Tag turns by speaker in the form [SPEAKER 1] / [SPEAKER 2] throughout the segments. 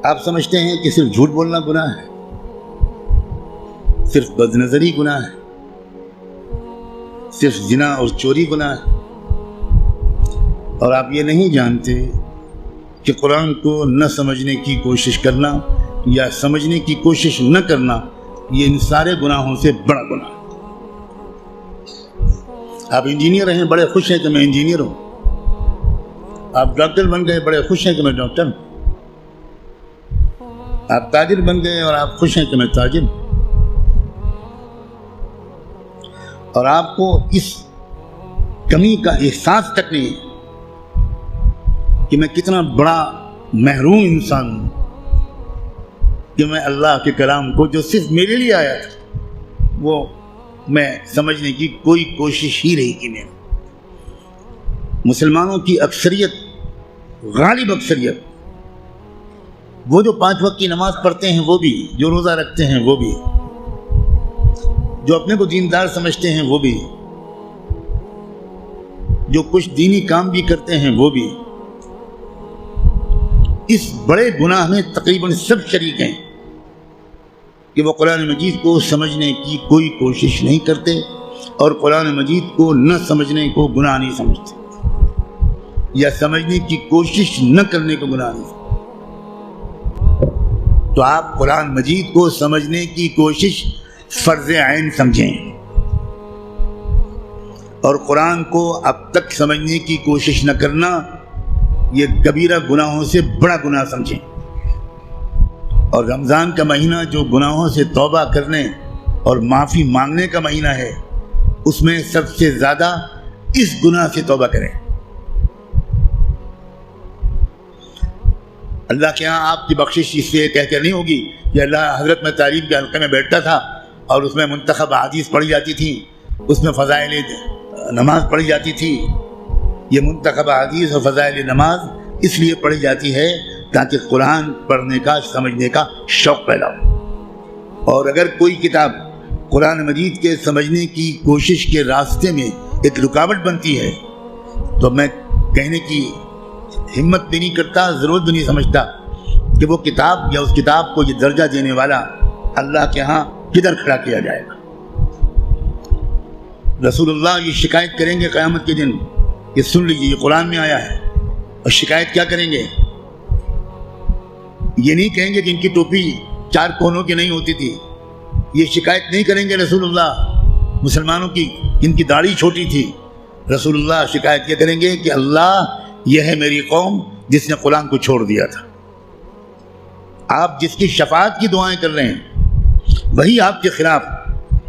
[SPEAKER 1] آپ سمجھتے ہیں کہ صرف جھوٹ بولنا گناہ ہے، صرف بد نظری گناہ ہے، صرف زنا اور چوری گناہ ہے، اور آپ یہ نہیں جانتے کہ قرآن کو نہ سمجھنے کی کوشش کرنا یا سمجھنے کی کوشش نہ کرنا یہ ان سارے گناہوں سے بڑا گناہ ہے۔ آپ انجینئر ہیں، بڑے خوش ہیں کہ میں انجینئر ہوں، آپ ڈاکٹر بن گئے، بڑے خوش ہیں کہ میں ڈاکٹر ہوں، آپ تاجر بن گئے اور آپ خوش ہیں کہ میں تاجر ہوں، اور آپ کو اس کمی کا احساس تک نہیں ہے کہ میں کتنا بڑا محروم انسان ہوں کہ میں اللہ کے کلام کو جو صرف میرے لیے آیا تھا وہ میں سمجھنے کی کوئی کوشش ہی نہیں کی میں۔ مسلمانوں کی اکثریت، غالب اکثریت، وہ جو 5 وقت کی نماز پڑھتے ہیں وہ بھی، جو روزہ رکھتے ہیں وہ بھی، جو اپنے کو دیندار سمجھتے ہیں وہ بھی، جو کچھ دینی کام بھی کرتے ہیں وہ بھی، اس بڑے گناہ میں تقریباً سب شریک ہیں کہ وہ قرآن مجید کو سمجھنے کی کوئی کوشش نہیں کرتے اور قرآن مجید کو نہ سمجھنے کو گناہ نہیں سمجھتے یا سمجھنے کی کوشش نہ کرنے کو گناہ نہیں سمجھتے۔ تو آپ قرآن مجید کو سمجھنے کی کوشش فرض عین سمجھیں اور قرآن کو اب تک سمجھنے کی کوشش نہ کرنا یہ کبیرہ گناہوں سے بڑا گناہ سمجھیں۔ اور رمضان کا مہینہ جو گناہوں سے توبہ کرنے اور معافی مانگنے کا مہینہ ہے، اس میں سب سے زیادہ اس گناہ سے توبہ کریں۔ اللہ کے ہاں آپ کی بخشش اس سے کہہ کر نہیں ہوگی کہ اللہ حضرت میں تعلیم کے حلقے میں بیٹھتا تھا اور اس میں منتخب احادیث پڑھی جاتی تھی، اس میں فضائل نماز پڑھی جاتی تھی۔ یہ منتخب احادیث اور فضائل نماز اس لیے پڑھی جاتی ہے تاکہ قرآن پڑھنے کا، سمجھنے کا شوق پیدا ہو۔ اور اگر کوئی کتاب قرآن مجید کے سمجھنے کی کوشش کے راستے میں ایک رکاوٹ بنتی ہے تو میں کہنے کی ہمت بھی نہیں کرتا، ضرورت بھی نہیں سمجھتا کہ وہ کتاب یا اس کتاب کو یہ درجہ دینے والا اللہ کے ہاں کدھر کھڑا کیا جائے گا۔ رسول اللہ یہ شکایت کریں گے قیامت کے دن، یہ سن لیجیے، یہ قرآن میں آیا ہے، اور شکایت کیا کریں گے؟ یہ نہیں کہیں گے کہ ان کی ٹوپی 4 کونوں کی نہیں ہوتی تھی، یہ شکایت نہیں کریں گے رسول اللہ مسلمانوں کی جن کی داڑھی چھوٹی تھی۔ رسول اللہ شکایت کیا کریں گے کہ اللہ یہ ہے میری قوم جس نے قرآن کو چھوڑ دیا تھا۔ آپ جس کی شفاعت کی دعائیں کر رہے ہیں وہی آپ کے خلاف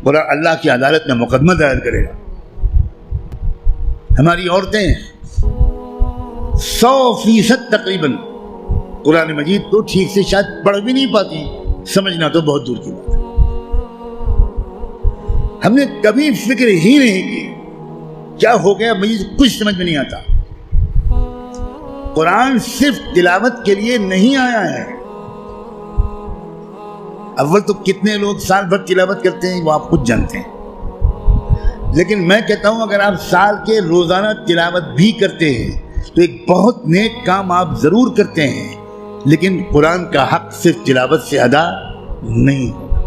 [SPEAKER 1] اللہ کی عدالت میں مقدمہ دائر کرے گا۔ ہماری عورتیں 100% تقریباً قرآن مجید کو ٹھیک سے شاید پڑھ بھی نہیں پاتی، سمجھنا تو بہت دور کی بات ہے۔ ہم نے کبھی فکر ہی نہیں کی کیا ہو گیا، مجھے کچھ سمجھ میں نہیں آتا۔ قرآن صرف تلاوت کے لیے نہیں آیا ہے۔ اول تو کتنے لوگ سال بھر تلاوت کرتے ہیں وہ آپ خود جانتے ہیں، لیکن میں کہتا ہوں اگر آپ سال کے روزانہ تلاوت بھی کرتے ہیں تو ایک بہت نیک کام آپ ضرور کرتے ہیں، لیکن قرآن کا حق صرف تلاوت سے ادا نہیں ہوگا۔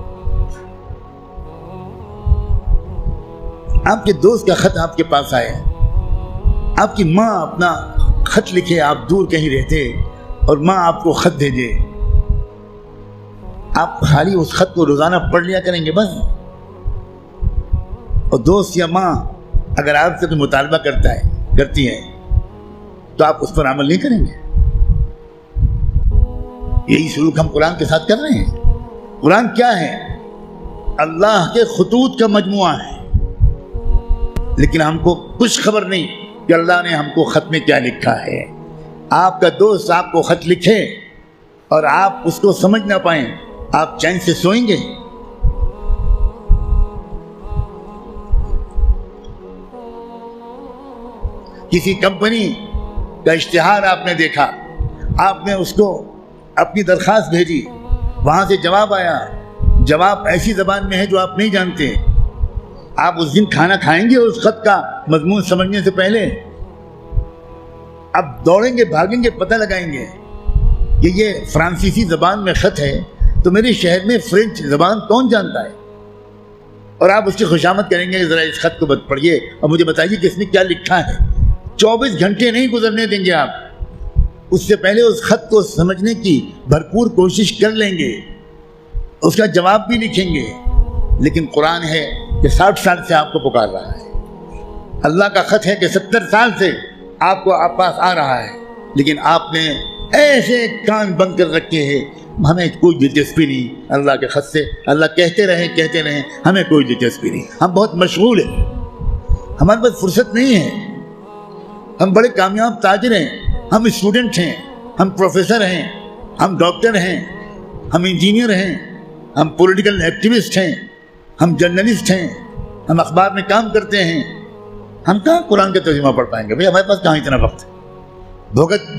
[SPEAKER 1] آپ کے دوست کا خط آپ کے پاس آئے، آپ کی ماں اپنا خط لکھے، آپ دور کہیں رہتے اور ماں آپ کو خط بھیجے، آپ خالی اس خط کو روزانہ پڑھ لیا کریں گے بس؟ اور دوست یا ماں اگر آپ سے کوئی مطالبہ کرتی ہے تو آپ اس پر عمل نہیں کریں گے؟ یہی سلوک ہم قرآن کے ساتھ کر رہے ہیں۔ قرآن کیا ہے؟ اللہ کے خطوط کا مجموعہ ہے، لیکن ہم کو کچھ خبر نہیں کہ اللہ نے ہم کو خط میں کیا لکھا ہے۔ آپ کا دوست آپ کو خط لکھے اور آپ اس کو سمجھ نہ پائیں، آپ چین سے سوئیں گے؟ کسی کمپنی کا اشتہار آپ نے دیکھا، آپ نے اس کو اپنی درخواست بھیجی، وہاں سے جواب آیا، جواب ایسی زبان میں ہے جو آپ نہیں جانتے، آپ اس دن کھانا کھائیں گے اس خط کا مضمون سمجھنے سے پہلے؟ اب دوڑیں گے، بھاگیں گے، پتہ لگائیں گے کہ یہ فرانسیسی زبان میں خط ہے تو میرے شہر میں فرینچ زبان کون جانتا ہے؟ اور آپ اس کی خوشامد کریں گے کہ ذرا اس خط کو پڑھیے اور مجھے بتائیے کہ اس میں کیا لکھا ہے۔ 24 گھنٹے نہیں گزرنے دیں گے آپ، اس سے پہلے اس خط کو سمجھنے کی بھرپور کوشش کر لیں گے، اس کا جواب بھی لکھیں گے۔ لیکن قرآن ہے کہ 60 سال سے آپ کو پکار رہا ہے، اللہ کا خط ہے کہ 70 سال سے آپ کو آپ پاس آ رہا ہے، لیکن آپ نے ایسے کان بند کر رکھے ہیں، ہمیں کوئی دلچسپی نہیں اللہ کے خط سے، اللہ کہتے رہیں ہمیں کوئی دلچسپی نہیں، ہم بہت مشغول ہیں، ہمارے پاس فرصت نہیں ہے، ہم بڑے کامیاب تاجر ہیں، ہم اسٹوڈنٹ ہیں، ہم پروفیسر ہیں، ہم ڈاکٹر ہیں، ہم انجینئر ہیں، ہم پولیٹیکل ایکٹیوسٹ ہیں، ہم جرنلسٹ ہیں، ہم اخبار میں کام کرتے ہیں، ہم کہاں قرآن کا ترجمہ پڑھ پائیں گے؟ بھئی ہمارے پاس کہاں اتنا وقت ہے؟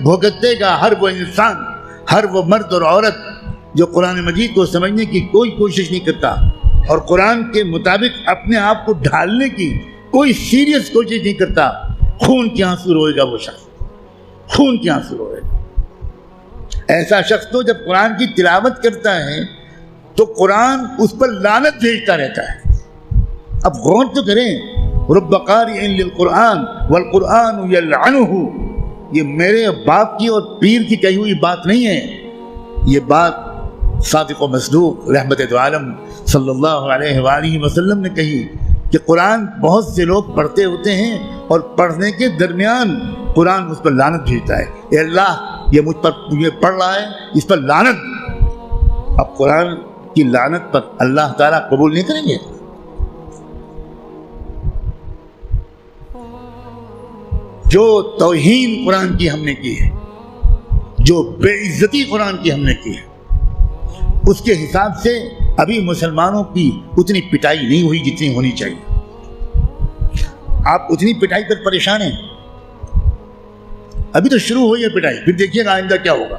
[SPEAKER 1] بھگتے گا ہر وہ انسان، ہر وہ مرد اور عورت جو قرآن مجید کو سمجھنے کی کوئی کوشش نہیں کرتا اور قرآن کے مطابق اپنے آپ کو ڈھالنے کی کوئی سیریس کوشش نہیں کرتا، خون کے آنسو روئے گا وہ شخص، خون کے آنسو روئے گا۔ ایسا شخص تو جب قرآن کی تلاوت کرتا ہے تو قرآن اس پر لعنت بھیجتا رہتا ہے۔ اب غور تو کریں، رب قارئ للقرآن والقرآن یلعنہ، یہ میرے باپ کی اور پیر کی کہی ہوئی بات نہیں ہے، یہ بات صادق و مصدوق رحمت دو عالم صلی اللہ علیہ وآلہ وسلم نے کہی کہ قرآن بہت سے لوگ پڑھتے ہوتے ہیں اور پڑھنے کے درمیان قرآن اس پر لعنت بھیجتا ہے، اے اللہ یہ مجھ پر یہ پڑھ رہا ہے، اس پر لعنت۔ اب قرآن کی لعنت پر اللہ تعالیٰ قبول نہیں کریں گے؟ جو توہین قرآن کی ہم نے کی ہے، جو بے عزتی قرآن کی ہم نے کی ہے، اس کے حساب سے ابھی مسلمانوں کی اتنی پٹائی نہیں ہوئی جتنی ہونی چاہیے۔ آپ اتنی پٹائی پر پریشان ہیں، ابھی تو شروع ہوئی ہے پٹائی، پھر دیکھیے گا آئندہ کیا ہوگا۔